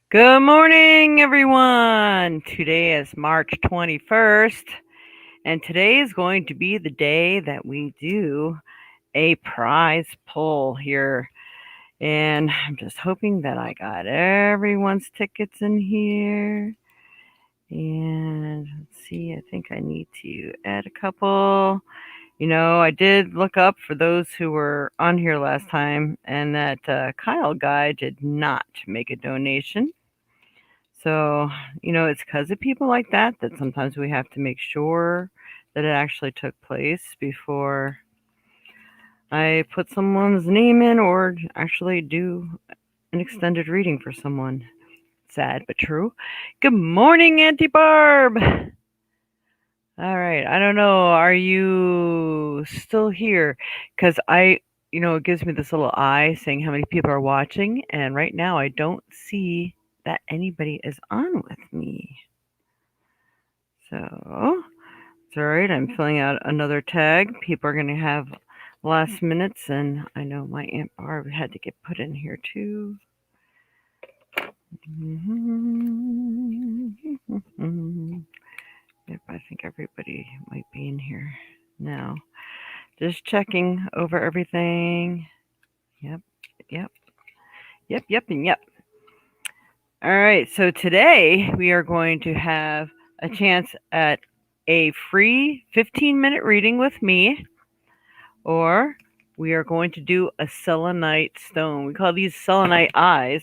Good morning, everyone. Today is March 21st, and today is going to be the day that we do a prize pull here. And I'm just hoping that I got everyone's tickets in here. And let's see, I think I need to add a couple. I did look up for those who were on here last time, and that Kyle guy did not make a donation. So, it's because of people like that that sometimes we have to make sure that it actually took place before I put someone's name in or actually do an extended reading for someone. Sad but true. Good morning, Auntie Barb. All right. I don't know. Are you still here? Because it gives me this little eye saying how many people are watching. And right now I don't see that anybody is on with me. So it's all right. I'm filling out another tag. People are going to have last minutes, and I know my Aunt Barb had to get put in here too. Yep, I think everybody might be in here now. Just checking over everything. Yep, yep, and yep. All right, so today we are going to have a chance at a free 15-minute reading with me, or we are going to do a selenite stone. We call these selenite eyes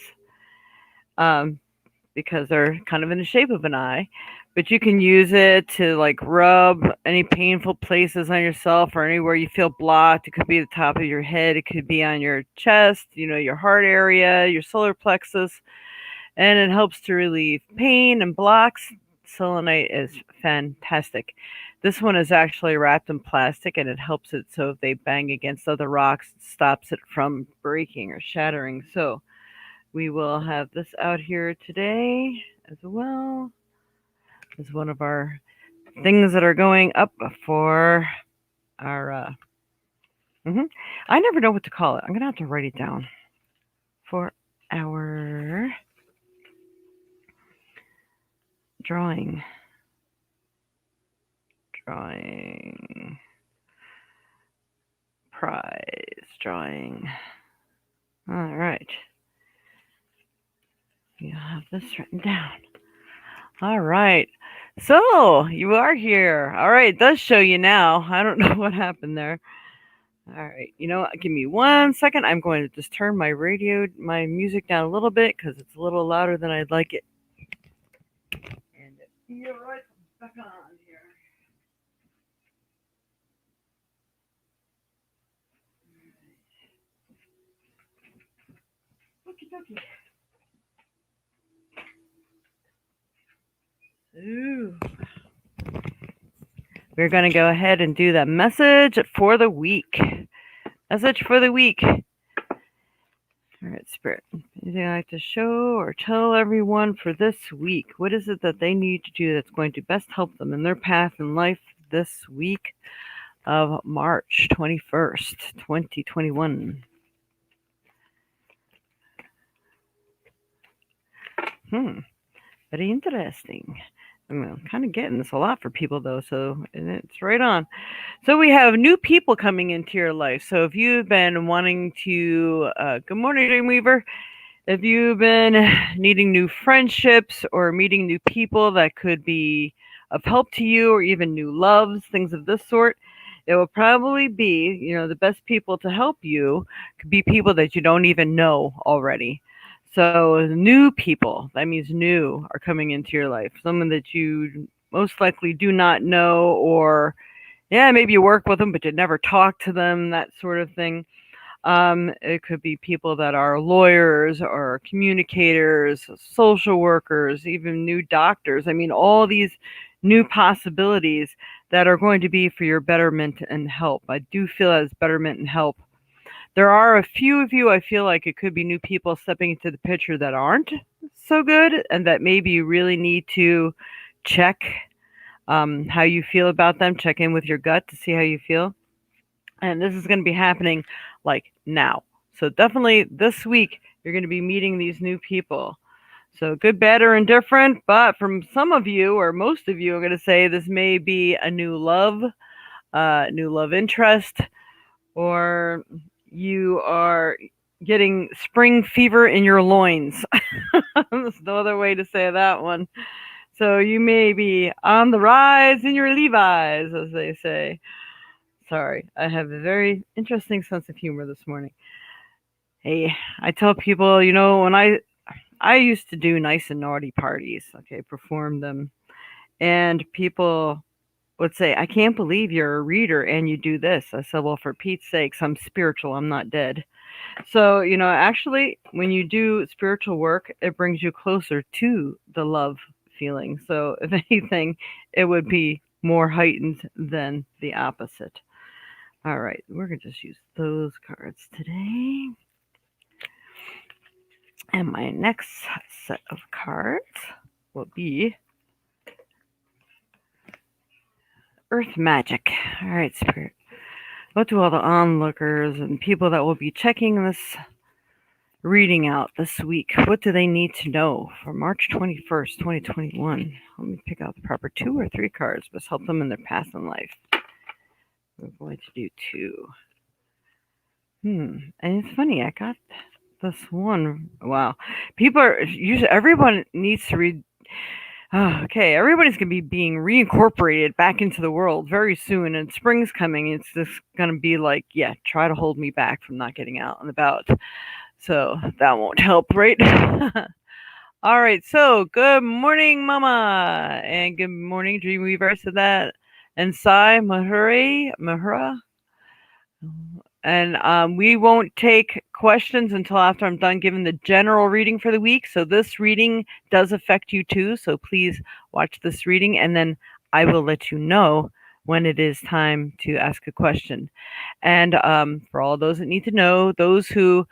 because they're kind of in the shape of an eye. But you can use it to rub any painful places on yourself or anywhere you feel blocked. It could be the top of your head. It could be on your chest, your heart area, your solar plexus. And it helps to relieve pain and blocks. Selenite is fantastic. This one is actually wrapped in plastic, and it helps it so if they bang against other rocks, it stops it from breaking or shattering. So we will have this out here today as well as one of our things that are going up for our. I never know what to call it. I'm going to have to write it down for our drawing prize drawing. All right. You have this written down. All right. So you are here. All right. It does show you now. I don't know what happened there. All right. Give me 1 second. I'm going to just turn my music down a little bit because it's a little louder than I'd like it. And you're right back on here. Okie dokie. Ooh. We're going to go ahead and do the message for the week. Message for the week. All right, Spirit. Anything I'd like to show or tell everyone for this week? What is it that they need to do that's going to best help them in their path in life this week of March 21st, 2021? Very interesting. I'm kind of getting this a lot for people, though, so it's right on. So we have new people coming into your life. So if you've been wanting to, good morning, Dreamweaver. If you've been needing new friendships or meeting new people that could be of help to you, or even new loves, things of this sort, it will probably be, the best people to help you could be people that you don't even know already. So new people, that means new, are coming into your life. Someone that you most likely do not know, or maybe you work with them, but you never talk to them, that sort of thing. It could be people that are lawyers or communicators, social workers, even new doctors. I mean, all these new possibilities that are going to be for your betterment and help. I do feel as betterment and help. There are a few of you, I feel like it could be new people stepping into the picture that aren't so good, and that maybe you really need to check how you feel about them. Check in with your gut to see how you feel. And this is going to be happening now. So definitely this week, you're going to be meeting these new people. So good, bad, or indifferent. But from some of you, or most of you, I'm going to say this may be a new love interest, or you are getting spring fever in your loins. That's no other way to say that one. So you may be on the rise in your Levi's, as they say. Sorry, I have a very interesting sense of humor this morning. Hey, I tell people, when I used to do nice and naughty parties, okay, perform them, and people would say, "I can't believe you're a reader and you do this." I said, "Well, for Pete's sakes, I'm spiritual. I'm not dead." So, actually, when you do spiritual work, it brings you closer to the love feeling. So, if anything, it would be more heightened than the opposite. All right, we're going to just use those cards today. And my next set of cards will be Earth Magic. All right, Spirit. What do all the onlookers and people that will be checking this reading out this week, what do they need to know for March 21st, 2021? Let me pick out the proper 2 or 3 cards. Let's help them in their path in life. We're going to do 2. And it's funny, I got this one. Wow. Everyone needs to read. Okay, everybody's going to be being reincorporated back into the world very soon, and spring's coming. It's just going to be like, yeah, try to hold me back from not getting out and about. So that won't help, right? All right, so good morning, Mama, and good morning, Dreamweaver. So that and Sai Mahura. And we won't take questions until after I'm done giving the general reading for the week. So this reading does affect you too. So please watch this reading, and then I will let you know when it is time to ask a question. And for all those that need to know, those who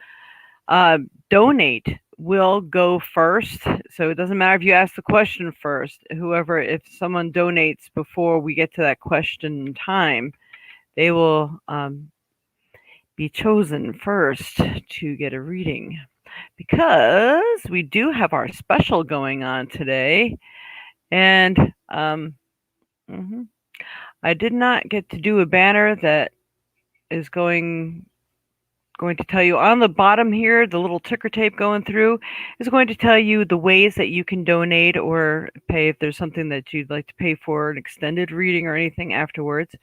donate will go first. So it doesn't matter if you ask the question first. If someone donates before we get to that question time, they will be chosen first to get a reading, because we do have our special going on today. And I did not get to do a banner that is going to tell you on the bottom here, the little ticker tape going through is going to tell you the ways that you can donate or pay if there's something that you'd like to pay for an extended reading or anything afterwards.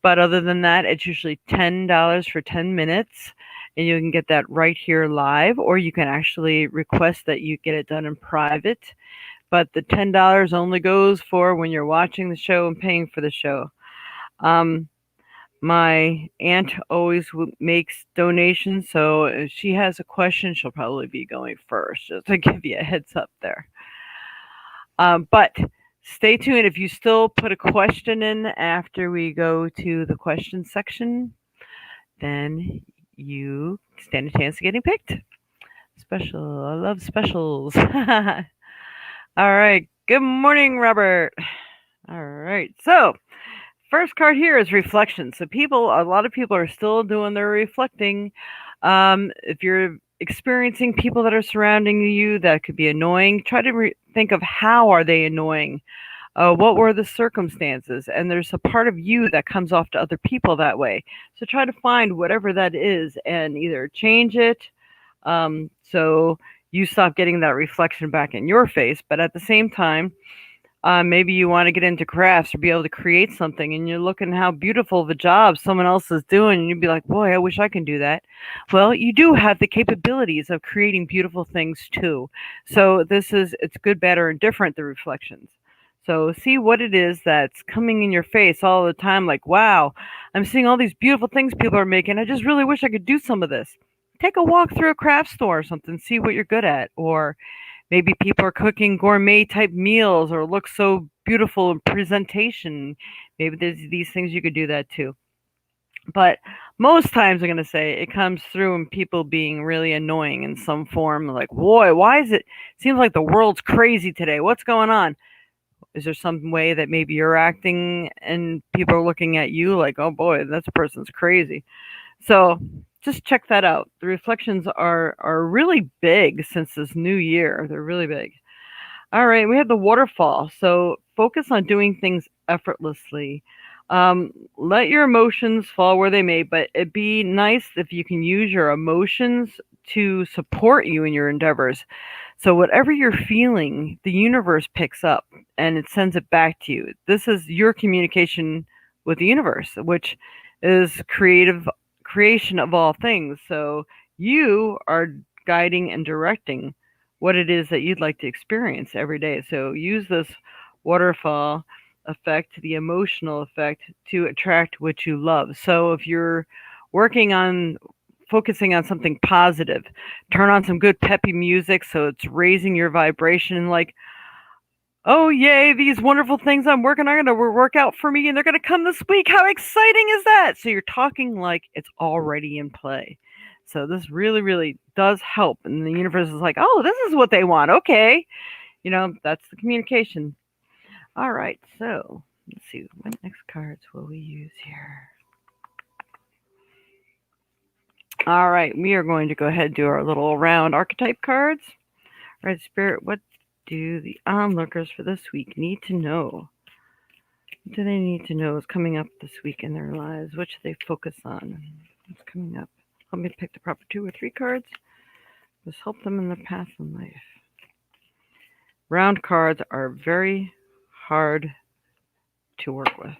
But other than that, it's usually $10 for 10 minutes, and you can get that right here live, or you can actually request that you get it done in private. But the $10 only goes for when you're watching the show and paying for the show. My aunt always makes donations, so if she has a question, she'll probably be going first, just to give you a heads up there. But stay tuned. If you still put a question in after we go to the question section, then you stand a chance of getting picked. Special. I love specials. All right. Good morning, Robert. All right. So, first card here is reflection. So a lot of people are still doing their reflecting. If you're experiencing people that are surrounding you that could be annoying, try to think of how are they annoying. What were the circumstances? And there's a part of you that comes off to other people that way. So try to find whatever that is and either change it so you stop getting that reflection back in your face. But at the same time, maybe you want to get into crafts or be able to create something, and you're looking how beautiful of a job someone else is doing, and you'd be like, boy, I wish I can do that. Well, you do have the capabilities of creating beautiful things too. So it's good, bad, or indifferent, the reflections. So see what it is that's coming in your face all the time, like, wow, I'm seeing all these beautiful things people are making. I just really wish I could do some of this. Take a walk through a craft store or something, see what you're good at. Or maybe people are cooking gourmet type meals or look so beautiful in presentation. Maybe there's these things you could do that too. But most times I'm going to say it comes through in people being really annoying in some form. Like, boy, why is it seems like the world's crazy today? What's going on? Is there some way that maybe you're acting and people are looking at you like, oh boy, that person's crazy? So just check that out. The reflections are really big since this new year. They're really big. All right, we have the waterfall. So focus on doing things effortlessly. Let your emotions fall where they may, but it'd be nice if you can use your emotions to support you in your endeavors. So whatever you're feeling, the universe picks up and it sends it back to you. This is your communication with the universe, which is creation of all things. So you are guiding and directing what it is that you'd like to experience every day. So use this waterfall effect, the emotional effect, to attract what you love. So if you're working on focusing on something positive, turn on some good peppy music so it's raising your vibration, like, oh yay, these wonderful things I'm working on are going to work out for me and they're going to come this week. How exciting is that? So you're talking like it's already in play. So this really, really does help. And the universe is like, oh, this is what they want. Okay. That's the communication. All right. So let's see. What next cards will we use here? All right. We are going to go ahead and do our little round archetype cards. All right, Spirit, what do the onlookers for this week need to know? What do they need to know is coming up this week in their lives? What should they focus on? What's coming up? Help me pick the proper 2 or 3 cards. Just help them in their path in life. Round cards are very hard to work with.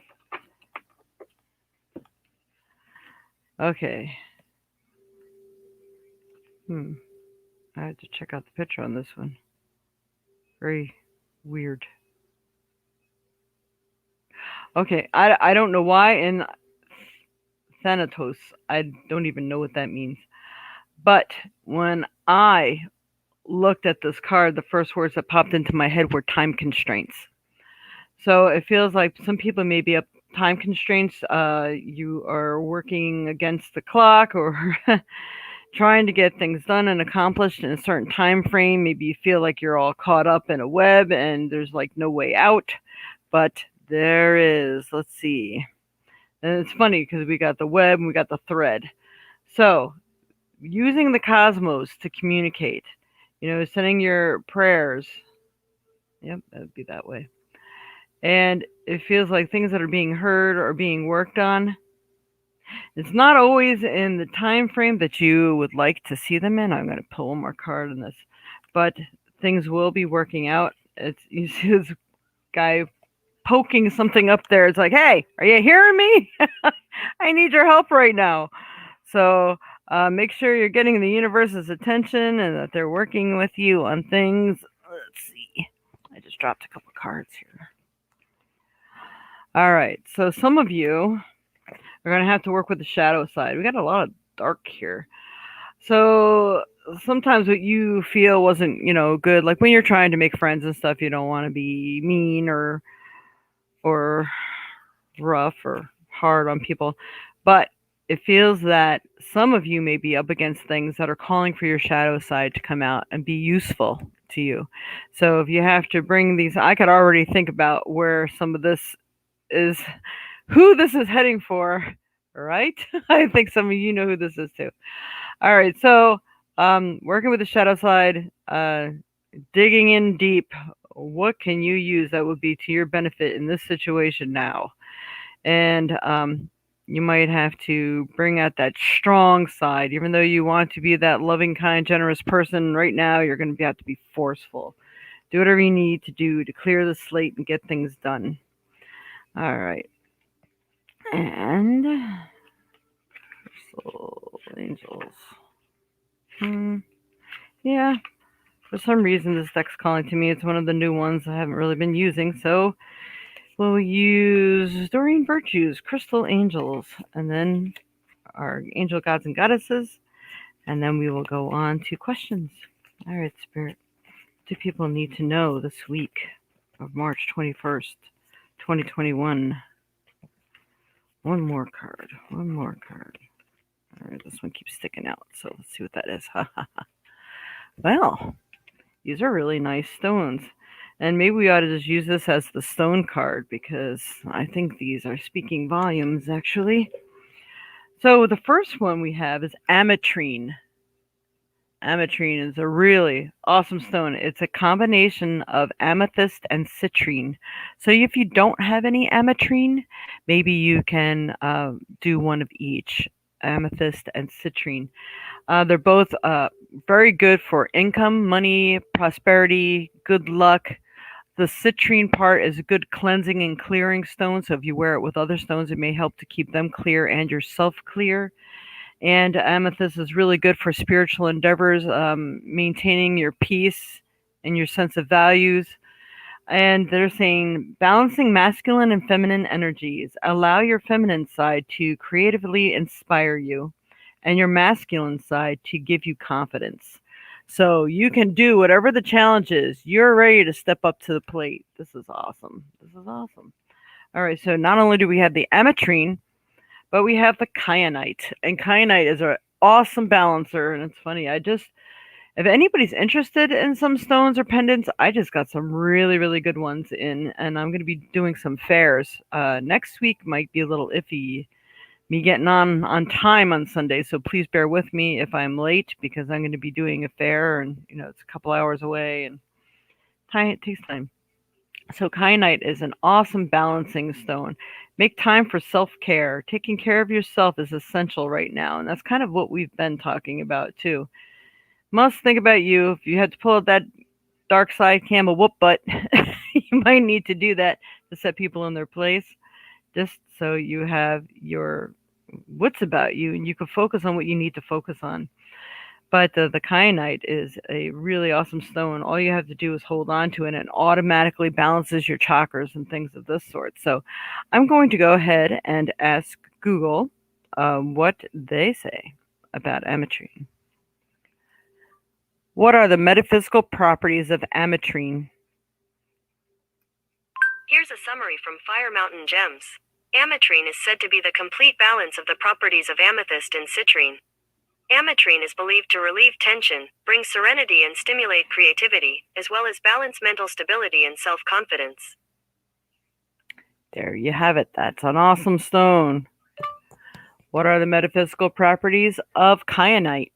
Okay. I had to check out the picture on this one. Very weird. Okay, I don't know why in Thanatos, I don't even know what that means. But when I looked at this card, the first words that popped into my head were time constraints. So it feels like some people may be up time constraints. You are working against the clock or trying to get things done and accomplished in a certain time frame. Maybe you feel like you're all caught up in a web and there's like no way out. But there is. Let's see. And it's funny because we got the web and we got the thread. So using the cosmos to communicate, sending your prayers. Yep, that would be that way. And it feels like things that are being heard or being worked on, it's not always in the time frame that you would like to see them in. I'm going to pull one more card on this, but things will be working out. You see this guy poking something up there. It's like, hey, are you hearing me? I need your help right now. So make sure you're getting the universe's attention and that they're working with you on things. Let's see. I just dropped a couple cards here. All right. So some of you are going to have to work with the shadow side. We got a lot of dark here. So sometimes what you feel wasn't, good. Like when you're trying to make friends and stuff, you don't want to be mean or rough or hard on people. But it feels that some of you may be up against things that are calling for your shadow side to come out and be useful to you. So if you have to bring these, I could already think about where some of this is, who this is heading for, right? I think some of you know who this is too. All right, so working with the shadow side, digging in deep, what can you use that would be to your benefit in this situation now? And you might have to bring out that strong side. Even though you want to be that loving, kind, generous person, right now you're going to have to be forceful. Do whatever you need to do to clear the slate and get things done. All right. And Crystal Angels. Yeah. For some reason, this deck's calling to me. It's one of the new ones I haven't really been using. So we'll use Doreen Virtues, Crystal Angels, and then our angel gods and goddesses. And then we will go on to questions. All right, Spirit. What do people need to know this week of March 21st, 2021? One more card. All right, this one keeps sticking out, so let's see what that is. Well, these are really nice stones. And maybe we ought to just use this as the stone card because I think these are speaking volumes, actually. So the first one we have is ametrine. Ametrine is a really awesome stone. It's a combination of amethyst and citrine. So if you don't have any ametrine, maybe you can do one of each, amethyst and citrine. They're both very good for income, money, prosperity, good luck. The citrine part is a good cleansing and clearing stone. So if you wear it with other stones, it may help to keep them clear and yourself clear. And amethyst is really good for spiritual endeavors, maintaining your peace and your sense of values. And they're saying balancing masculine and feminine energies. Allow your feminine side to creatively inspire you and your masculine side to give you confidence. So you can do whatever the challenge is. You're ready to step up to the plate. This is awesome. This is awesome. All right. So not only do we have the ametrine, but we have the kyanite. And kyanite is an awesome balancer. And it's funny. If anybody's interested in some stones or pendants, I just got some really, really good ones in, and I'm going to be doing some fairs. Next week might be a little iffy, me getting on time on Sunday, so please bear with me if I'm late because I'm going to be doing a fair, and it's a couple hours away, and it takes time. So kyanite is an awesome balancing stone. Make time for self-care. Taking care of yourself is essential right now, and that's kind of what we've been talking about too. Must think about you. If you had to pull out that dark side camel whoop butt, you might need to do that to set people in their place, just so you have your wits about you and you can focus on what you need to focus on. But the kyanite is a really awesome stone. All you have to do is hold on to it and it automatically balances your chakras and things of this sort. So I'm going to go ahead and ask Google what they say about ametrine. What are the metaphysical properties of ametrine? Here's a summary from Fire Mountain Gems. Ametrine is said to be the complete balance of the properties of amethyst and citrine. Ametrine is believed to relieve tension, bring serenity and stimulate creativity, as well as balance mental stability and self-confidence. There you have it. That's an awesome stone. What are the metaphysical properties of kyanite?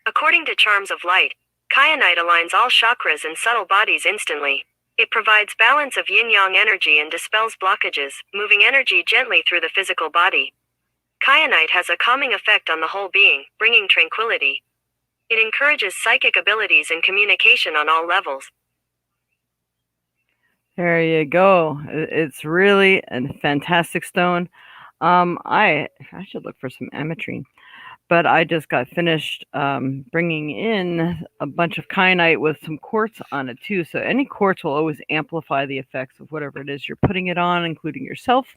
According to Charms of Light, kyanite aligns all chakras and subtle bodies instantly. It provides balance of yin-yang energy and dispels blockages, moving energy gently through the physical body. Kyanite has a calming effect on the whole being, bringing tranquility. It encourages psychic abilities and communication on all levels. There you go. It's really a fantastic stone. I should look for some ametrine. But I just got finished bringing in a bunch of kyanite with some quartz on it too. So any quartz will always amplify the effects of whatever it is you're putting it on, including yourself.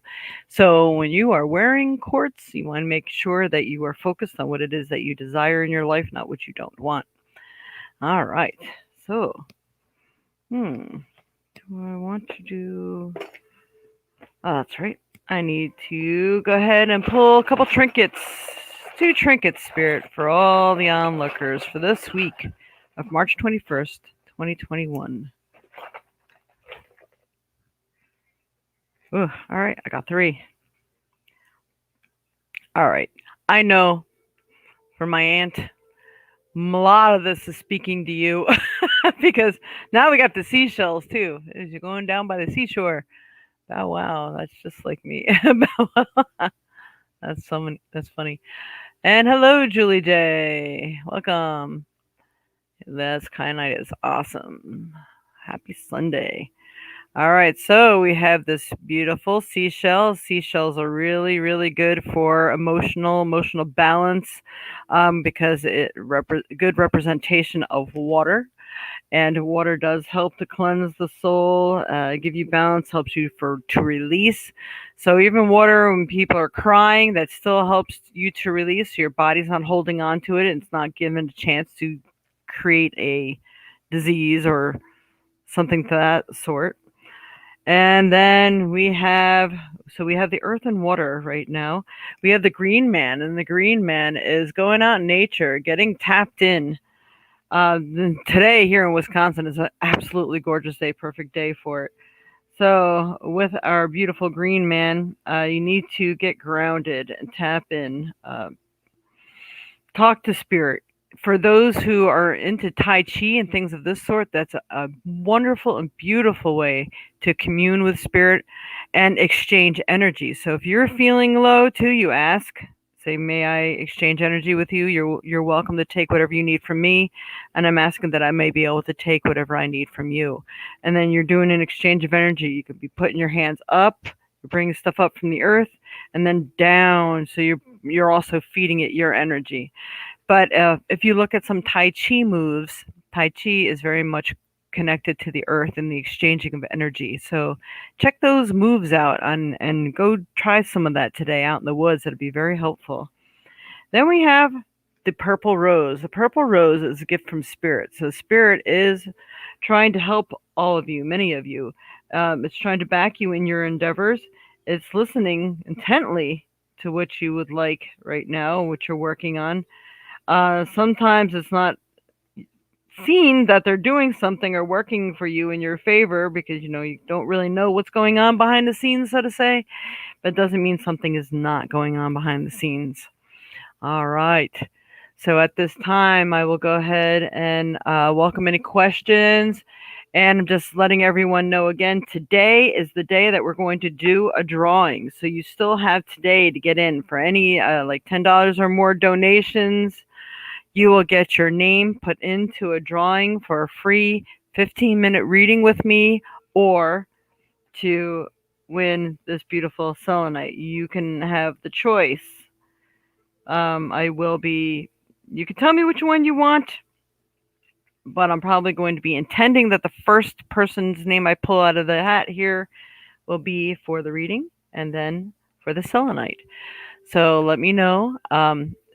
So when you are wearing quartz, you want to make sure that you are focused on what it is that you desire in your life, not what you don't want. All right. So, do I want to do... Oh, that's right. I need to go ahead and pull a couple trinkets. 2 trinkets, Spirit, for all the onlookers for this week of March 21st, 2021. Ooh, all right, I got 3. All right, I know for my aunt, a lot of this is speaking to you because now we got the seashells too. As you're going down by the seashore. Oh, wow, that's just like me. That's funny. And hello, Julie J. Welcome. This kyanite is awesome. Happy Sunday. All right, so we have this beautiful seashell. Seashells are really, really good for emotional balance because it good representation of water. And water does help to cleanse the soul, give you balance, helps you to release. So even water, when people are crying, that still helps you to release. Your body's not holding on to it. It's not given a chance to create a disease or something to that sort. And then we have the earth and water right now. We have the green man, and the green man is going out in nature, getting tapped in. Today here in Wisconsin is an absolutely gorgeous day, perfect day for it. So, with our beautiful green man, you need to get grounded and tap in. Talk to spirit. For those who are into Tai Chi and things of this sort, that's a wonderful and beautiful way to commune with spirit and exchange energy. So if you're feeling low too, you ask, say, "May I exchange energy with you?" You're welcome to take whatever you need from me, and I'm asking that I may be able to take whatever I need from you. And then you're doing an exchange of energy. You could be putting your hands up, you're bringing stuff up from the earth, and then down. So you're also feeding it your energy. But if you look at some Tai Chi moves, Tai Chi is very much connected to the earth and the exchanging of energy. So check those moves out and go try some of that today out in the woods. It'll be very helpful. Then we have the purple rose. The purple rose is a gift from spirit. So spirit is trying to help all of you, many of you. It's trying to back you in your endeavors. It's listening intently to what you would like right now, what you're working on. Sometimes it's not seen that they're doing something or working for you in your favor because you don't really know what's going on behind the scenes, so to say. But it doesn't mean something is not going on behind the scenes. All right. So at this time, I will go ahead and welcome any questions. And I'm just letting everyone know again, today is the day that we're going to do a drawing. So you still have today to get in for any like $10 or more donations. You will get your name put into a drawing for a free 15-minute reading with me or to win this beautiful selenite. You can have the choice. I will be, you can tell me which one you want, but I'm probably going to be intending that the first person's name I pull out of the hat here will be for the reading and then for the selenite. So let me know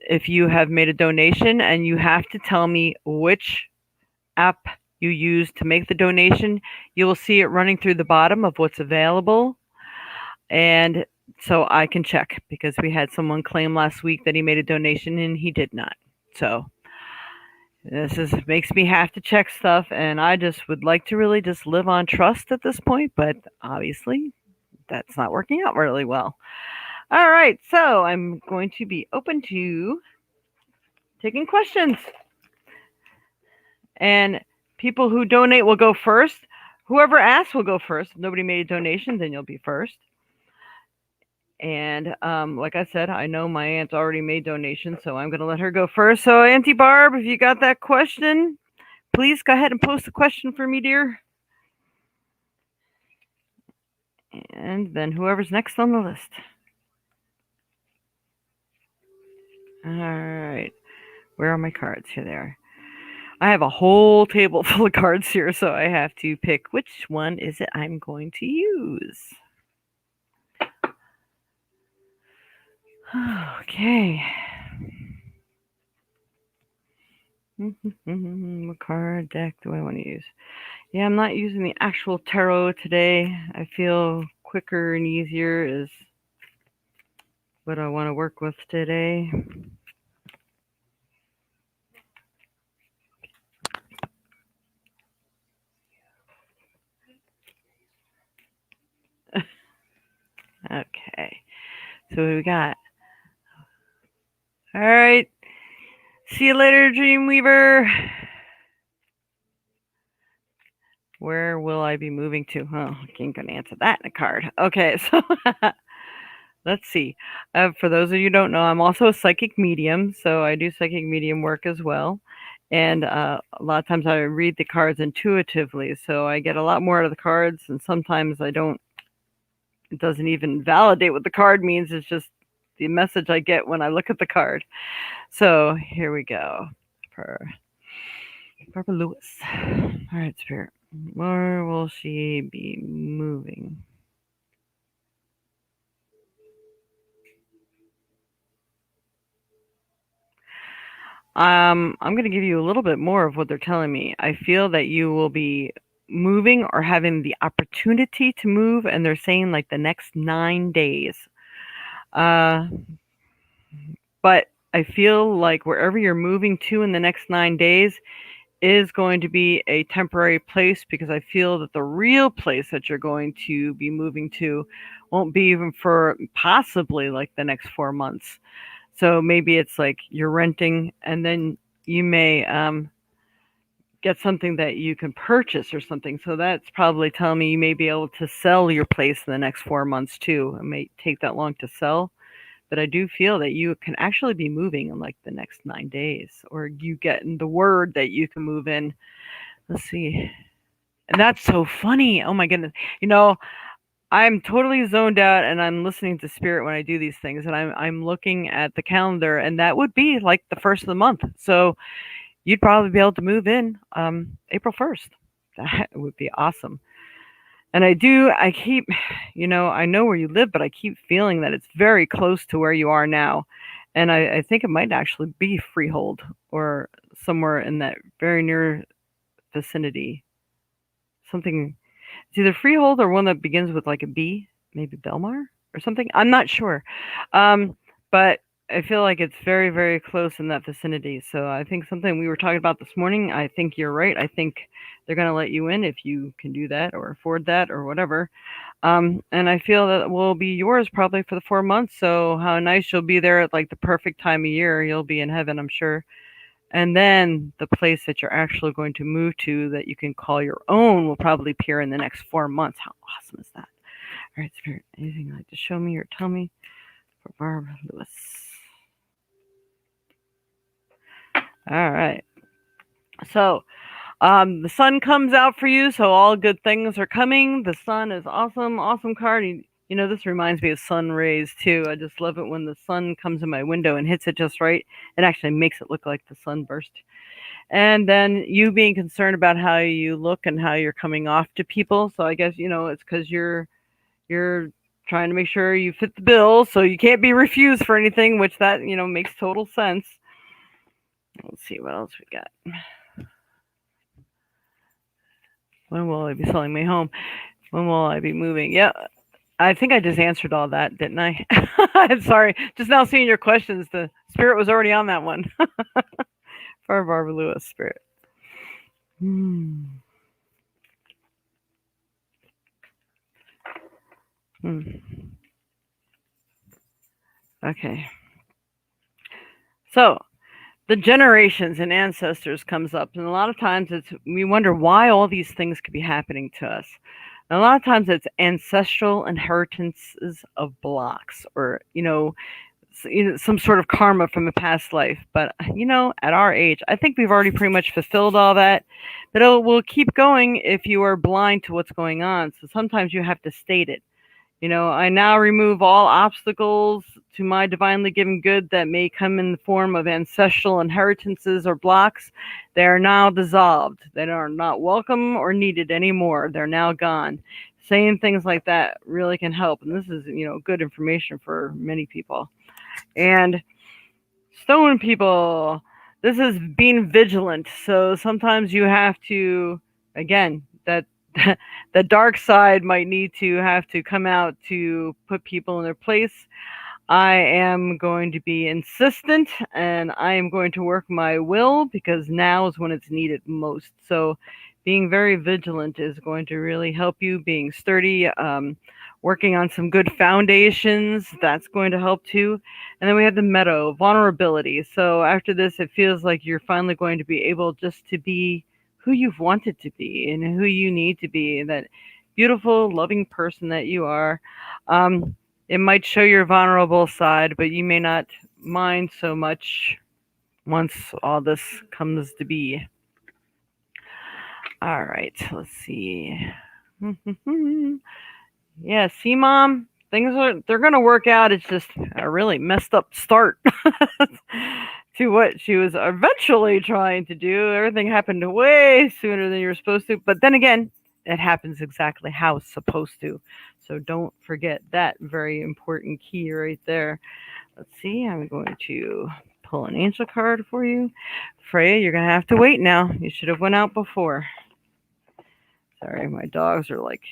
if you have made a donation, and you have to tell me which app you use to make the donation. You will see it running through the bottom of what's available. And so I can check because we had someone claim last week that he made a donation and he did not. So this makes me have to check stuff, and I just would like to really just live on trust at this point, but obviously that's not working out really well. All right, so I'm going to be open to taking questions. And people who donate will go first. Whoever asks will go first. If nobody made a donation, then you'll be first. And like I said, I know my aunt already made donations, so I'm going to let her go first. So, Auntie Barb, if you got that question, please go ahead and post the question for me, dear. And then whoever's next on the list. All right. Where are my cards? Here they are. I have a whole table full of cards here, so I have to pick which one is it I'm going to use. Okay. What card deck do I want to use? Yeah, I'm not using the actual tarot today. I feel quicker and easier is what I want to work with today. Okay. So what do we got? All right. See you later, Dreamweaver. Where will I be moving to? Oh, I ain't gonna answer that in a card. Okay, so let's see. For those of you who don't know, I'm also a psychic medium, so I do psychic medium work as well. And a lot of times I read the cards intuitively, so I get a lot more out of the cards, and sometimes I don't. It doesn't even validate what the card means. It's just the message I get when I look at the card. So here we go. For Barbara Lewis. All right, Spirit. Where will she be moving? I'm going to give you a little bit more of what they're telling me. I feel that you will be moving or having the opportunity to move, and they're saying like the next 9 days. But I feel like wherever you're moving to in the next 9 days, is going to be a temporary place, because I feel that the real place that you're going to be moving to won't be even for possibly like the next 4 months. So maybe it's like you're renting, and then you may get something that you can purchase or something. So that's probably telling me you may be able to sell your place in the next 4 months too. It may take that long to sell, but I do feel that you can actually be moving in like the next 9 days, or you get the word that you can move in. Let's see. And that's so funny. Oh my goodness. You know, I'm totally zoned out and I'm listening to spirit when I do these things, and I'm looking at the calendar, and that would be like the first of the month. So you'd probably be able to move in April 1st. That would be awesome. And I keep, I know where you live, but I keep feeling that it's very close to where you are now. And I think it might actually be freehold or somewhere in that very near vicinity. Something, it's either freehold or one that begins with like a B, maybe Belmar or something. I'm not sure. Um, but I feel like it's very, very close in that vicinity. So I think something we were talking about this morning, I think you're right. I think they're going to let you in if you can do that or afford that or whatever. And I feel that will be yours probably for the 4 months. So how nice you'll be there at like the perfect time of year. You'll be in heaven, I'm sure. And then the place that you're actually going to move to that you can call your own will probably appear in the next 4 months. How awesome is that? All right, Spirit, anything you'd like to show me or tell me for Barbara Lewis? All right. So, the sun comes out for you, so all good things are coming. The sun is awesome, awesome card. This reminds me of sun rays too. I just love it when the sun comes in my window and hits it just right. It actually makes it look like the sunburst. And then you being concerned about how you look and how you're coming off to people. So I guess it's because you're trying to make sure you fit the bill, so you can't be refused for anything, which that makes total sense. Let's see what else we got. When will I be selling my home? When will I be moving? Yeah, I think I just answered all that, didn't I? I'm sorry. Just now seeing your questions, the spirit was already on that one. For Barbara Lewis, spirit. Hmm. Hmm. Okay. So the generations and ancestors comes up, and a lot of times we wonder why all these things could be happening to us. And a lot of times it's ancestral inheritances of blocks, or some sort of karma from a past life. But at our age, I think we've already pretty much fulfilled all that. But it will keep going if you are blind to what's going on. So sometimes you have to state it. I now remove all obstacles to my divinely given good that may come in the form of ancestral inheritances or blocks. They are now dissolved. They are not welcome or needed anymore. They're now gone. Saying things like that really can help. And this is, good information for many people. And stone people, this is being vigilant. So sometimes you have to, again, that the dark side might need to have to come out to put people in their place. I am going to be insistent, and I am going to work my will, because now is when it's needed most. So being very vigilant is going to really help you. Being sturdy, working on some good foundations, that's going to help too. And then we have the meadow, vulnerability. So after this, it feels like you're finally going to be able just to be who you've wanted to be and who you need to be, that beautiful, loving person that you are. It might show your vulnerable side, but you may not mind so much once all this comes to be. All right, let's see. Yeah, see, Mom, they're gonna work out. It's just a really messed up start to what she was eventually trying to do. Everything happened way sooner than you were supposed to. But then again, it happens exactly how it's supposed to. So don't forget that very important key right there. Let's see, I'm going to pull an angel card for you. Freya, you're gonna have to wait now. You should have went out before. Sorry, my dogs are like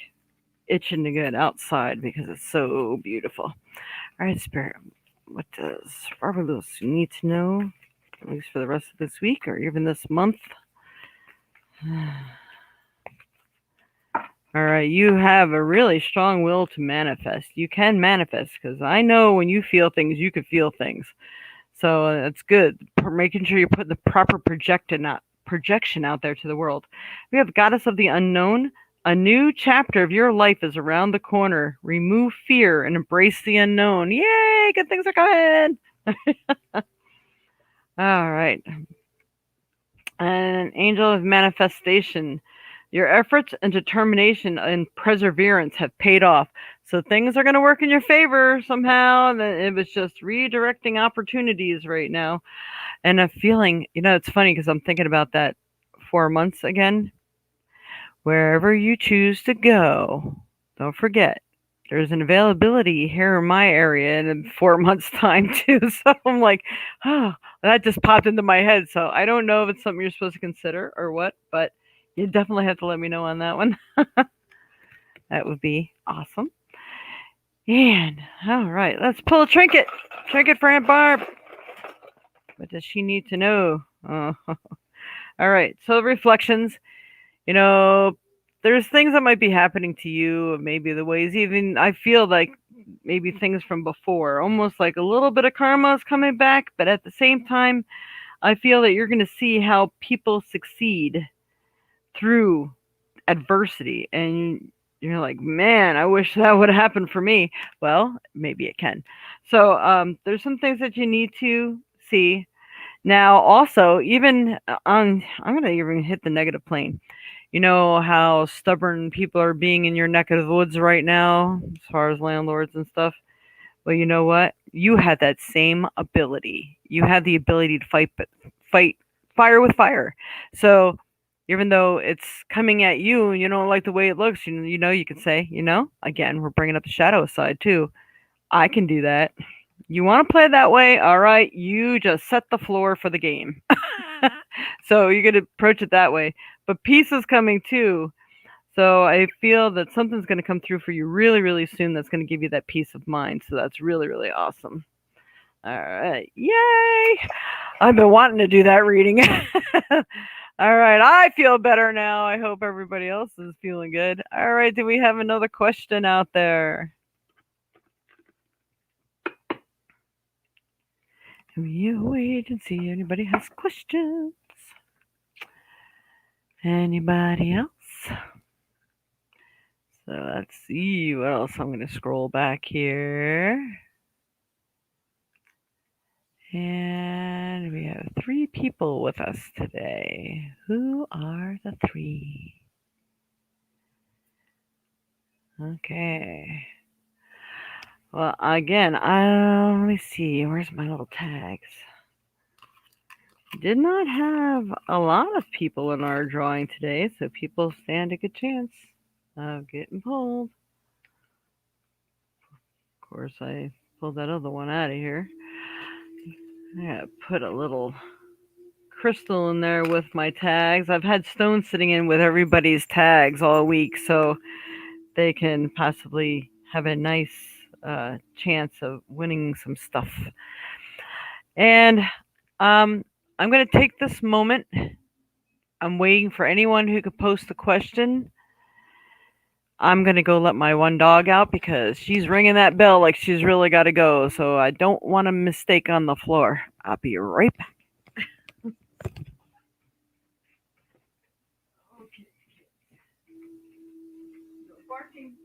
itching to get outside because it's so beautiful. All right, Spirit, what does Barbara Lewis need to know, at least for the rest of this week or even this month? All right, you have a really strong will to manifest. You can manifest because I know when you feel things, you can feel things. So that's good. Making sure you put the proper projection out there to the world. We have Goddess of the Unknown. A new chapter of your life is around the corner. Remove fear and embrace the unknown. Yay! Good things are coming. All right. And Angel of Manifestation. Your efforts and determination and perseverance have paid off. So things are going to work in your favor somehow. And it was just redirecting opportunities right now. And a feeling, it's funny because I'm thinking about that 4 months again. Wherever you choose to go, don't forget there's an availability here in my area in 4 months' time too. So I'm like, oh, that just popped into my head. So I don't know if it's something you're supposed to consider or what, but you definitely have to let me know on that one. That would be awesome. And all right, let's pull a trinket. Trinket for Aunt Barb. What does she need to know? Oh. All right, so reflections. You know, there's things that might be happening to you, maybe the ways even I feel like maybe things from before, almost like a little bit of karma is coming back, but at the same time, I feel that you're going to see how people succeed through adversity and you're like, man, I wish that would have happened for me. Well, maybe it can. So there's some things that you need to see. Now, also, even on, I'm going to even hit the negative plane. You know how stubborn people are being in your neck of the woods right now, as far as landlords and stuff? Well, you know what? You had that same ability. You have the ability to fight fire with fire. So, even though it's coming at you and you don't like the way it looks, you can say, again, we're bringing up the shadow side too. I can do that. You want to play that way? All right, you just set the floor for the game. So you're going to approach it that way. But peace is coming too. So I feel that something's going to come through for you really, really soon that's going to give you that peace of mind. So that's really, really awesome. All right. Yay. I've been wanting to do that reading. All right. I feel better now. I hope everybody else is feeling good. All right. Do we have another question out there? You wait and see anybody has questions. Anybody else? So let's see what else. I'm going to scroll back here. And we have 3 people with us today. Who are the 3? Okay. Well, again, let me see. Where's my little tags? Did not have a lot of people in our drawing today, so people stand a good chance of getting pulled. Of course, I pulled that other one out of here. Yeah, put a little crystal in there with my tags. I've had stones sitting in with everybody's tags all week, so they can possibly have a nice chance of winning some stuff. And I'm going to take this moment. I'm waiting for anyone who could post a question. I'm going to go let my one dog out because she's ringing that bell like she's really got to go. So I don't want a mistake on the floor. I'll be right back. Barking.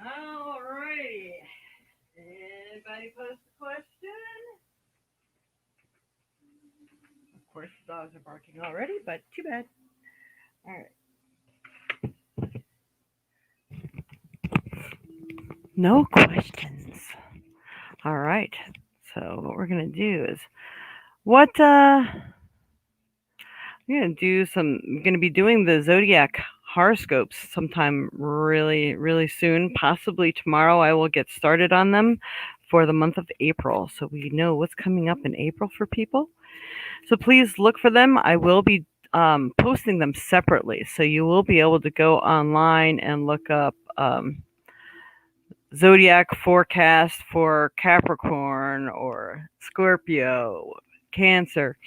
Alrighty. Anybody post a question? Of course, the dogs are barking already, but too bad. All right. No questions. All right. So what we're gonna do is what I'm gonna be doing the zodiac horoscopes sometime really, really soon. Possibly tomorrow I will get started on them for the month of April. So we know what's coming up in April for people. So please look for them. I will be posting them separately. So you will be able to go online and look up zodiac forecast for Capricorn or Scorpio, Cancer.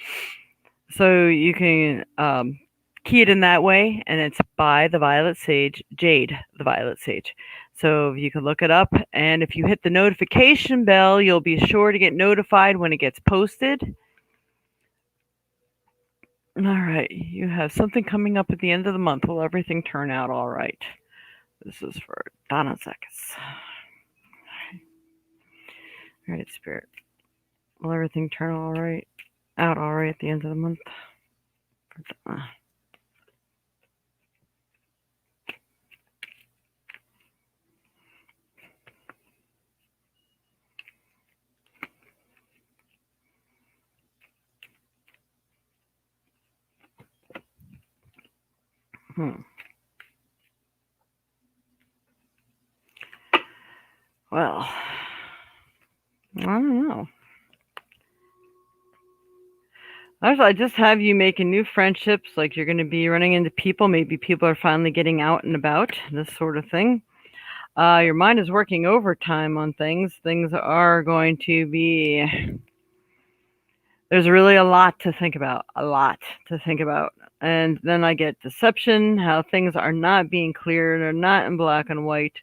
So you can key it in that way, and it's by the Violet Sage, Jade, the Violet Sage. So you can look it up, and if you hit the notification bell, you'll be sure to get notified when it gets posted. All right, you have something coming up at the end of the month. Will everything turn out all right? This is for Donna Zekis. All right, Spirit. Will everything turn out all right at the end of the month? For Donna. Well, I don't know. I just have you making new friendships, like you're going to be running into people. Maybe people are finally getting out and about, this sort of thing. Your mind is working overtime on things. Things are going to be. There's really a lot to think about. A lot to think about. And then I get deception, how things are not being clear, they're not in black and white.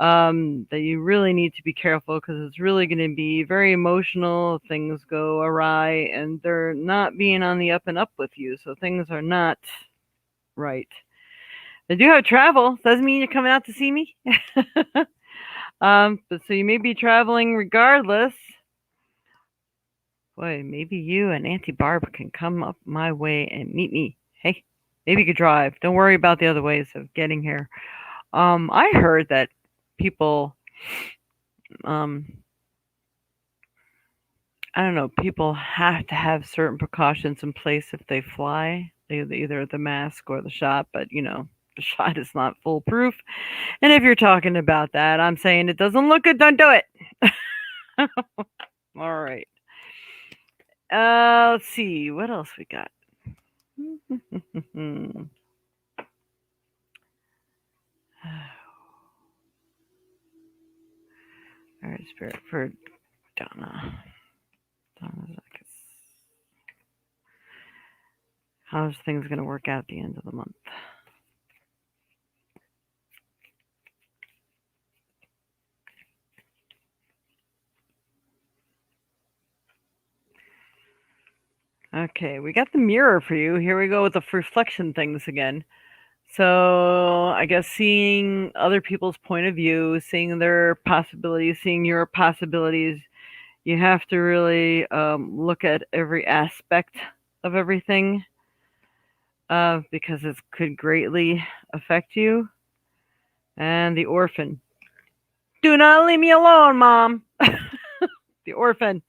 That you really need to be careful because it's really going to be very emotional. Things go awry and they're not being on the up and up with you. So things are not right. I do have travel. Doesn't mean you're coming out to see me. But so you may be traveling regardless. Boy, maybe you and Auntie Barb can come up my way and meet me. Hey, maybe you could drive. Don't worry about the other ways of getting here. I heard that people um I don't know, people have to have certain precautions in place if they fly, either the mask or the shot, but the shot is not foolproof. And if you're talking about that, I'm saying it doesn't look good, don't do it. All right. Let's see, what else we got? All right, Spirit for Donna. How's things going to work out at the end of the month? Okay, we got the mirror for you. Here we go with the reflection things again. So I guess seeing other people's point of view, seeing their possibilities, seeing your possibilities, you have to really look at every aspect of everything because it could greatly affect you. And the orphan. Do not leave me alone, Mom. The orphan.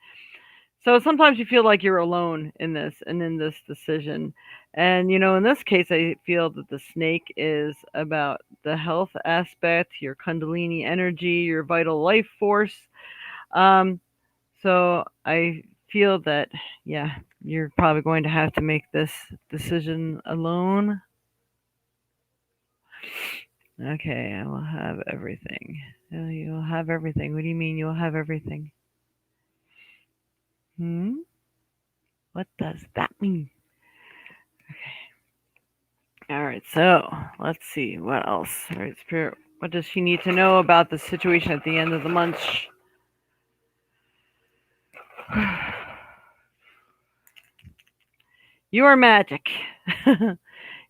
So sometimes you feel like you're alone in this and in this decision. And, in this case, I feel that the snake is about the health aspect, your Kundalini energy, your vital life force. So I feel that, yeah, you're probably going to have to make this decision alone. Okay, I will have everything. You'll have everything. What do you mean you'll have everything? What does that mean? Okay. All right, so let's see what else. All right, Spirit, what does she need to know about the situation at the end of the month? You are magic.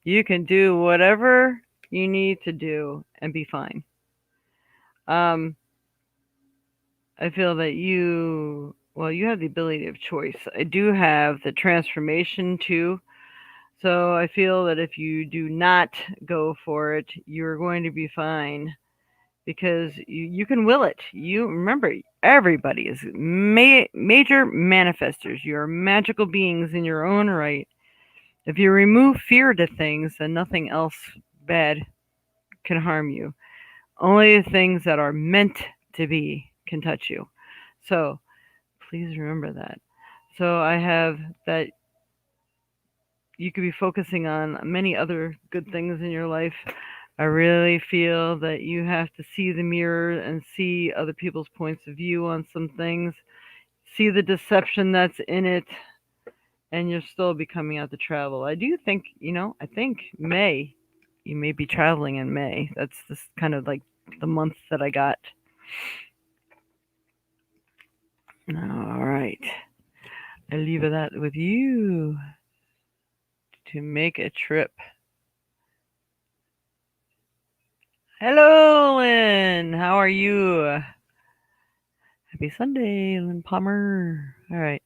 You can do whatever you need to do and be fine. I feel that you have the ability of choice. I do have the transformation too. So I feel that if you do not go for it, you're going to be fine. because you can will it. You remember, everybody is major manifestors. You're magical beings in your own right. If you remove fear to things, then nothing else bad can harm you. Only the things that are meant to be can touch you. So please remember that. So I have that you could be focusing on many other good things in your life. I really feel that you have to see the mirror and see other people's points of view on some things, see the deception that's in it, and you'll still be coming out to travel. I do think, I think May, you may be traveling in May. That's just kind of like the month that I got. All right. I leave that with you to make a trip. Hello, Lynn. How are you? Happy Sunday, Lynn Palmer. All right.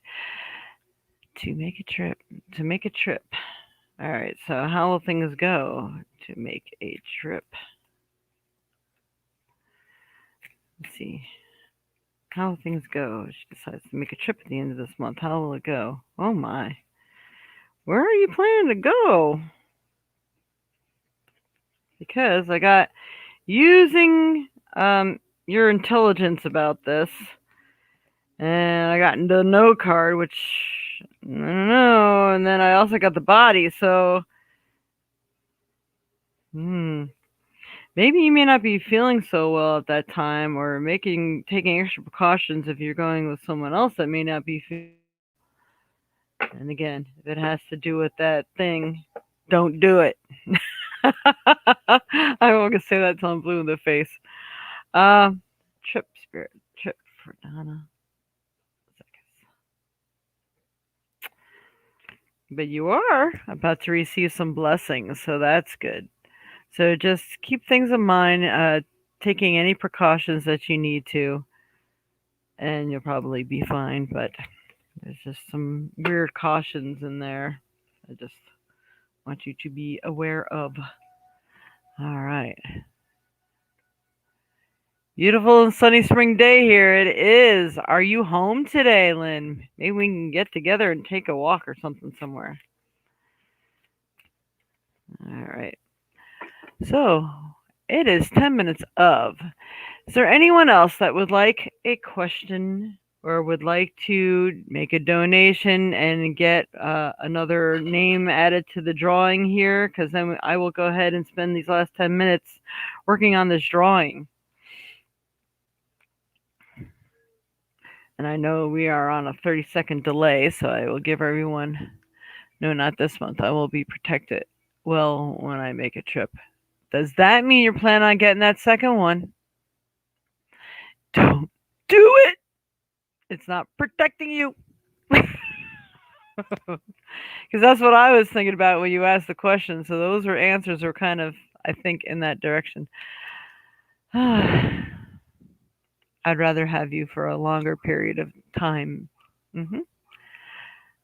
To make a trip. To make a trip. All right. So, how will things go to make a trip? Let's see. How will things go? She decides to make a trip at the end of this month. How will it go? Oh my. Where are you planning to go? Because I got using your intelligence about this, and I got the no card, which I don't know, and then I also got the body. So, maybe you may not be feeling so well at that time, or taking extra precautions if you're going with someone else that may not be feeling well. And again, if it has to do with that thing, don't do it. I won't say that till I'm blue in the face. Uh, trip spirit, trip for Donna. But you are about to receive some blessings, so that's good. So just keep things in mind, taking any precautions that you need to, and you'll probably be fine. But there's just some weird cautions in there. I just want you to be aware of. All right. Beautiful and sunny spring day here. It is. Are you home today, Lynn? Maybe we can get together and take a walk or something somewhere. All right. So it is 10 minutes of. Is there anyone else that would like a question or would like to make a donation and get another name added to the drawing here? Because then I will go ahead and spend these last 10 minutes working on this drawing. And I know we are on a 30-second delay, so I will give everyone, no, not this month. I will be protected well when I make a trip. Does that mean you're planning on getting that second one? Don't do it. It's not protecting you. Because that's what I was thinking about when you asked the question. So those were answers were kind of, I think, in that direction. I'd rather have you for a longer period of time.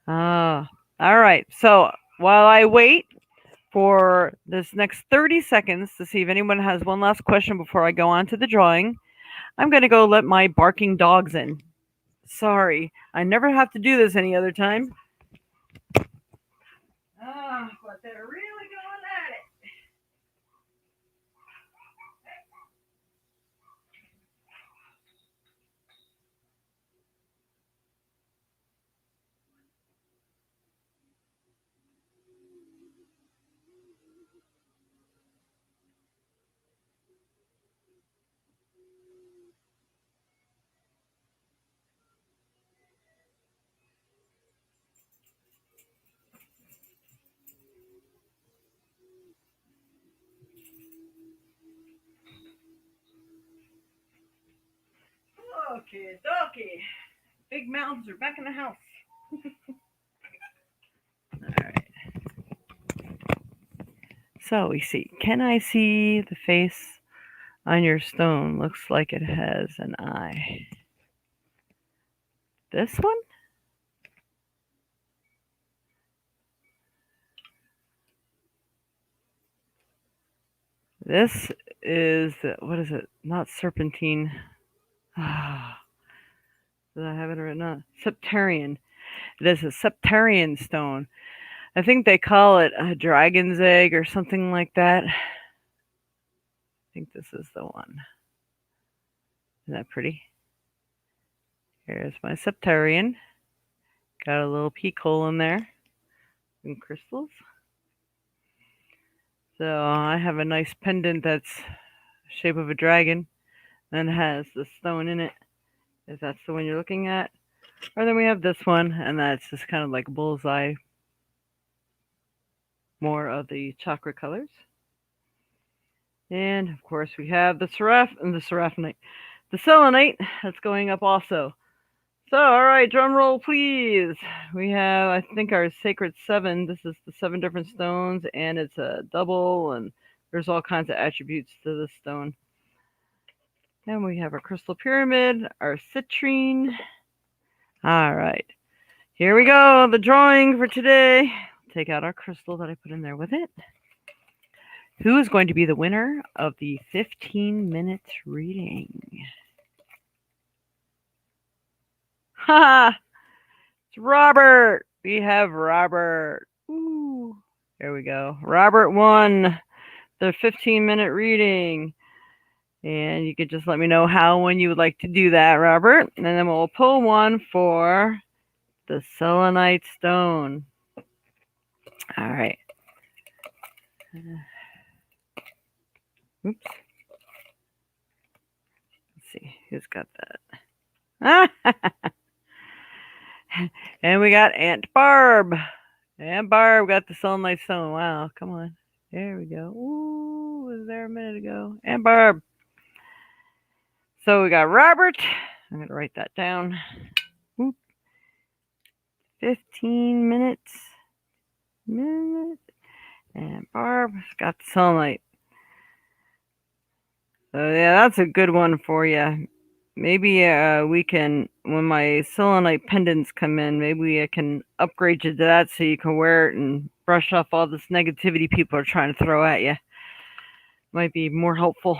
All right. So while I wait for this next 30 seconds to see if anyone has one last question before I go on to the drawing, I'm going to go let my barking dogs in. Sorry, I never have to do this any other time. But they're really going at it. Okay, dokie. Big mountains are back in the house. All right. So we see. Can I see the face on your stone? Looks like it has an eye. This one? This is, what is it? Not serpentine. Did I have it written up? Septarian. It is a septarian stone. I think they call it a dragon's egg or something like that. I think this is the one. Isn't that pretty? Here's my septarian. Got a little peak hole in there. Some crystals. So I have a nice pendant that's shape of a dragon and has the stone in it. If that's the one you're looking at. Or then we have this one, and that's just kind of like a bullseye. More of the chakra colors. And of course we have the seraphinite. The selenite that's going up also. So, all right, drum roll, please. We have, I think, our sacred 7. This is the 7 different stones, and it's a double, and there's all kinds of attributes to this stone. And we have our crystal pyramid, our citrine. All right, here we go. The drawing for today. Take out our crystal that I put in there with it. Who is going to be the winner of the 15-minute reading? Ha! It's Robert. We have Robert. Ooh. There we go. Robert won the 15-minute reading. And you could just let me know when you would like to do that, Robert. And then we'll pull one for the selenite stone. All right. Oops. Let's see who's got that. And we got Aunt Barb. Aunt Barb got the selenite stone. Wow, come on. There we go. Ooh, was there a minute ago? Aunt Barb. So we got Robert. I'm going to write that down. 15 minutes. And Barb's got the selenite. So yeah, that's a good one for you. Maybe we can, when my selenite pendants come in, maybe I can upgrade you to that so you can wear it and brush off all this negativity people are trying to throw at you. Might be more helpful.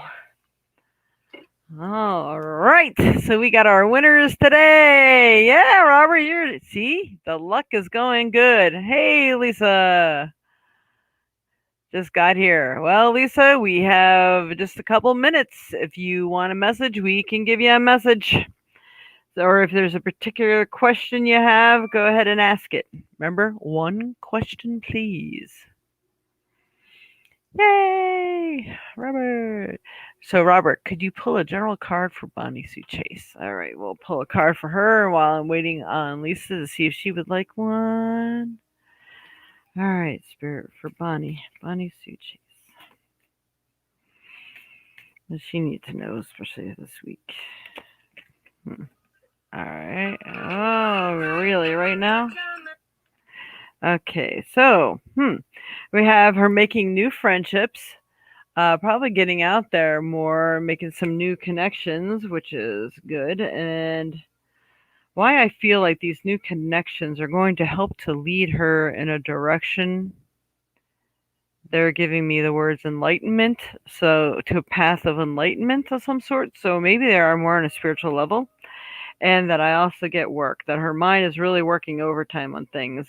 All right, so we got our winners today. Yeah, Robert, see, the luck is going good. Hey, Lisa. Just got here. Well, Lisa, we have just a couple minutes. If you want a message, we can give you a message. Or if there's a particular question you have, go ahead and ask it. Remember, one question, please. Yay, Robert. So, Robert, could you pull a general card for Bonnie Sue Chase? All right, we'll pull a card for her while I'm waiting on Lisa to see if she would like one. All right, Spirit for Bonnie Sue Chase. What does she need to know, especially this week? All right. Oh, really? Right now? Okay, so we have her making new friendships, probably getting out there more, making some new connections, which is good. And why I feel like these new connections are going to help to lead her in a direction. They're giving me the words enlightenment, so to a path of enlightenment of some sort. So maybe they are more on a spiritual level. And that I also get work, that her mind is really working overtime on things.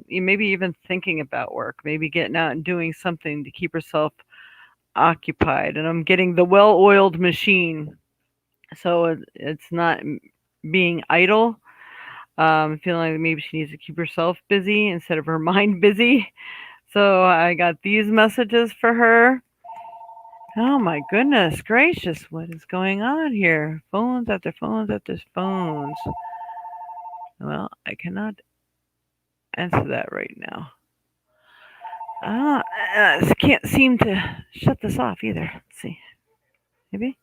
Maybe even thinking about work, maybe getting out and doing something to keep herself occupied. And I'm getting the well-oiled machine. So it's not being idle. Feeling like maybe she needs to keep herself busy instead of her mind busy. So I got these messages for her. Oh my goodness gracious, what is going on here? Phones after phones after phones. Well, I cannot answer that right now. I can't seem to shut this off either. Let's see. Maybe?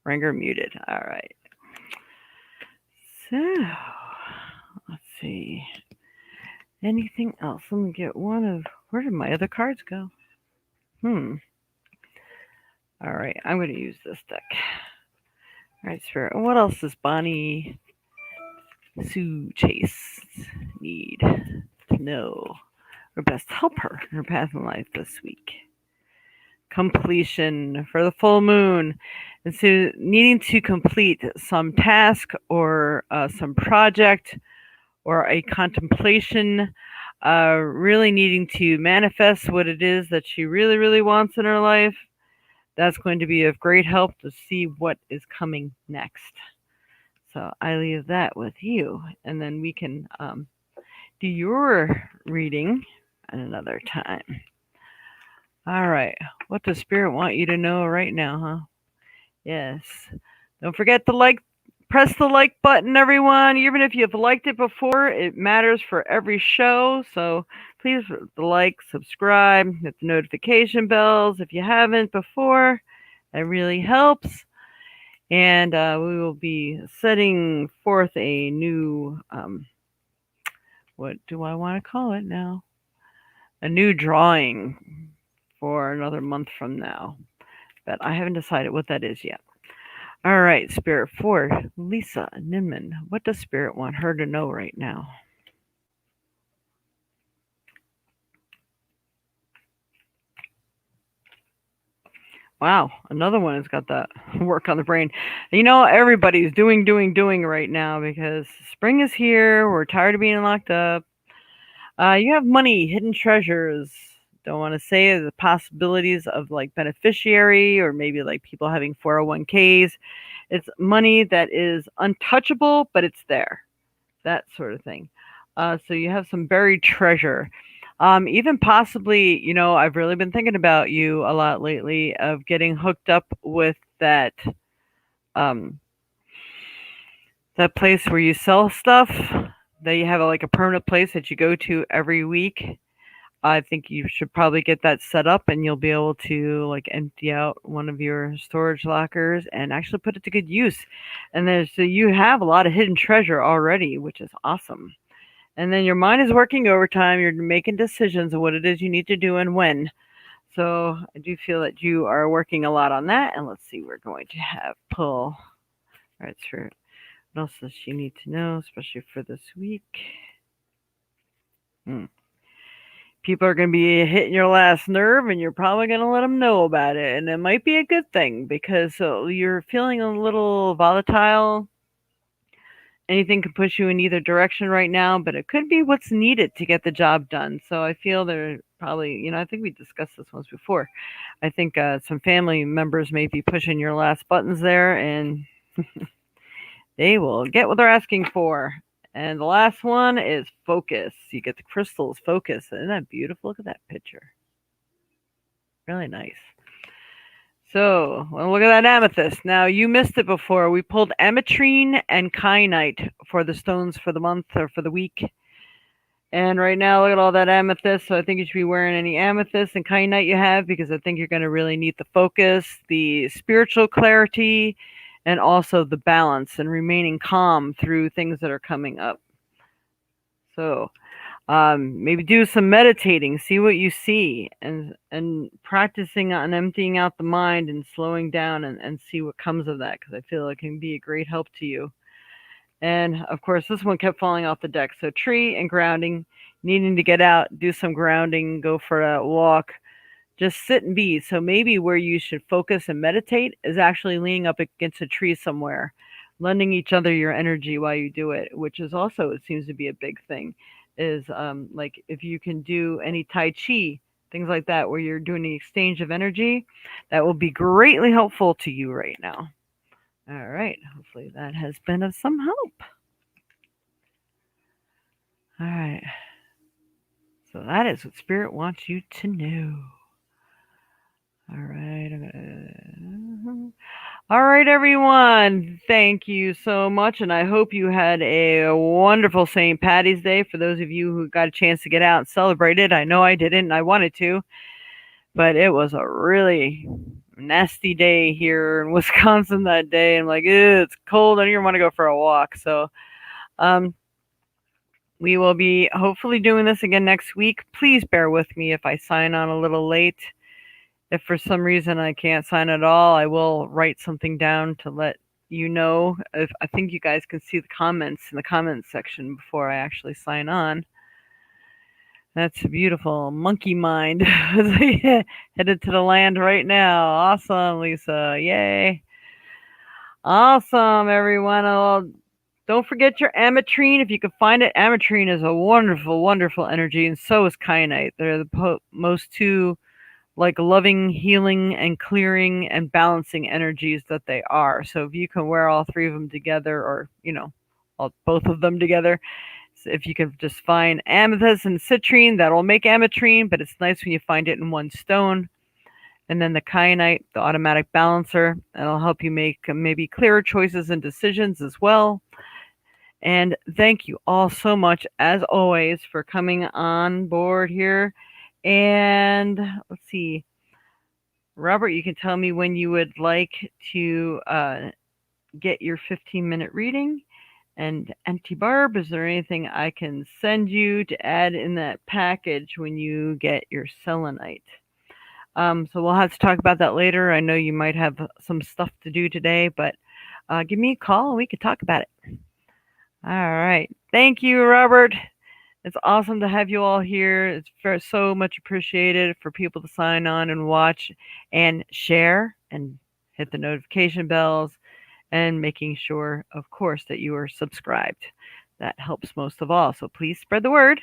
Ringer muted. All right. So, let's see. Anything else? Let me get one of... Where did my other cards go? All right. I'm going to use this deck. All right, Spirit. What else does Bonnie Sue Chase need to know or best help her in her path in life this week? completion for the full moon. And so needing to complete some task or some project or a contemplation, really needing to manifest what it is that she really, really wants in her life. That's going to be of great help to see what is coming next. So I leave that with you, and then we can do your reading at another time. All right. What does Spirit want you to know right now, huh? Yes. Don't forget to press the like button, everyone. Even if you've liked it before, it matters for every show. So please like, subscribe, hit the notification bells if you haven't before. That really helps. And we will be setting forth a new, what do I want to call it now? A new drawing for another month from now. But I haven't decided what that is yet. All right, Spirit, for Lisa Ninman, what does Spirit want her to know right now? Wow, another one has got that work on the brain. You know, everybody's doing right now because spring is here. We're tired of being locked up. You have money, hidden treasures. Don't want to say the possibilities of like beneficiary or maybe like people having 401ks. It's money that is untouchable, but it's there. That sort of thing. So you have some buried treasure. Even possibly, you know, I've really been thinking about you a lot lately of getting hooked up with um, that place where you sell stuff. That you have like a permanent place that you go to every week. I think you should probably get that set up and you'll be able to like empty out one of your storage lockers and actually put it to good use. And then so you have a lot of hidden treasure already, which is awesome. And then your mind is working overtime. You're making decisions of what it is you need to do and when. So I do feel that you are working a lot on that. And let's see, we're going to have pull. All right, for what else does she need to know, especially for this week? Hmm. People are going to be hitting your last nerve and you're probably going to let them know about it. And it might be a good thing because you're feeling a little volatile. Anything could push you in either direction right now, but it could be what's needed to get the job done. So I feel they're probably, you know, I think we discussed this once before. I think some family members may be pushing your last buttons there and they will get what they're asking for. And the last one is focus. You get the crystals focus. Isn't that beautiful? Look at that picture. Really nice. So, well, look at that amethyst. Now, you missed it before. We pulled ametrine and kyanite for the stones for the month or for the week. And right now, look at all that amethyst. So I think you should be wearing any amethyst and kyanite you have because I think you're going to really need the focus, the spiritual clarity, and also the balance and remaining calm through things that are coming up. So maybe do some meditating, see what you see, and practicing on emptying out the mind and slowing down and see what comes of that because I feel it can be a great help to you. And of course, this one kept falling off the deck. So tree and grounding, needing to get out, do some grounding, go for a walk, just sit and be. So maybe where you should focus and meditate is actually leaning up against a tree somewhere, lending each other your energy while you do it, which is also, it seems to be a big thing, is like if you can do any Tai Chi, things like that, where you're doing the exchange of energy, that will be greatly helpful to you right now. All right. Hopefully that has been of some help. All right. So that is what Spirit wants you to know. All right. All right, everyone. Thank you so much. And I hope you had a wonderful St. Patty's Day for those of you who got a chance to get out and celebrate it. I know I didn't and I wanted to, but it was a really nasty day here in Wisconsin that day. I'm like, it's cold. I don't even want to go for a walk. So, um, we will be hopefully doing this again next week. Please bear with me if I sign on a little late. If for some reason I can't sign at all, I will write something down to let you know. If I think you guys can see the comments in the comments section before I actually sign on. That's beautiful. Monkey mind. Headed to the land right now. Awesome, Lisa. Yay. Awesome, everyone. Oh, don't forget your ametrine if you can find it. Ametrine is a wonderful, wonderful energy, and so is kyanite. They're the most two like loving, healing, and clearing and balancing energies that they are. So if you can wear all three of them together, or both of them together, so if you can just find amethyst and citrine, that'll make ametrine. But it's nice when you find it in one stone. And then the kyanite, the automatic balancer, that'll help you make maybe clearer choices and decisions as well. And thank you all so much, as always, for coming on board here. And let's see, Robert, you can tell me when you would like to get your 15-minute reading. And Auntie Barb, is there anything I can send you to add in that package when you get your selenite? So we'll have to talk about that later. I know you might have some stuff to do today, but give me a call and we could talk about it. All right. Thank you, Robert. It's awesome to have you all here. It's so much appreciated for people to sign on and watch and share and hit the notification bells and making sure, of course, that you are subscribed. That helps most of all. So please spread the word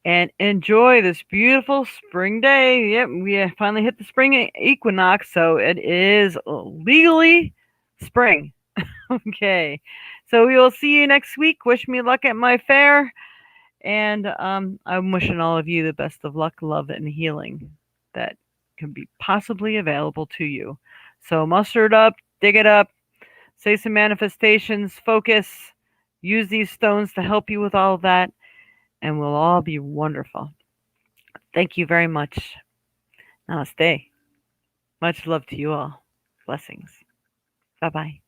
and enjoy this beautiful spring day. Yep, we finally hit the spring equinox, so it is legally spring. Okay, so we will see you next week. Wish me luck at my fair, and I'm wishing all of you the best of luck, love, and healing that can be possibly available to you. So muster it up, dig it up, say some manifestations, focus, use these stones to help you with all of that, and we'll all be wonderful. Thank you very much. Namaste. Much love to you all. Blessings. Bye bye.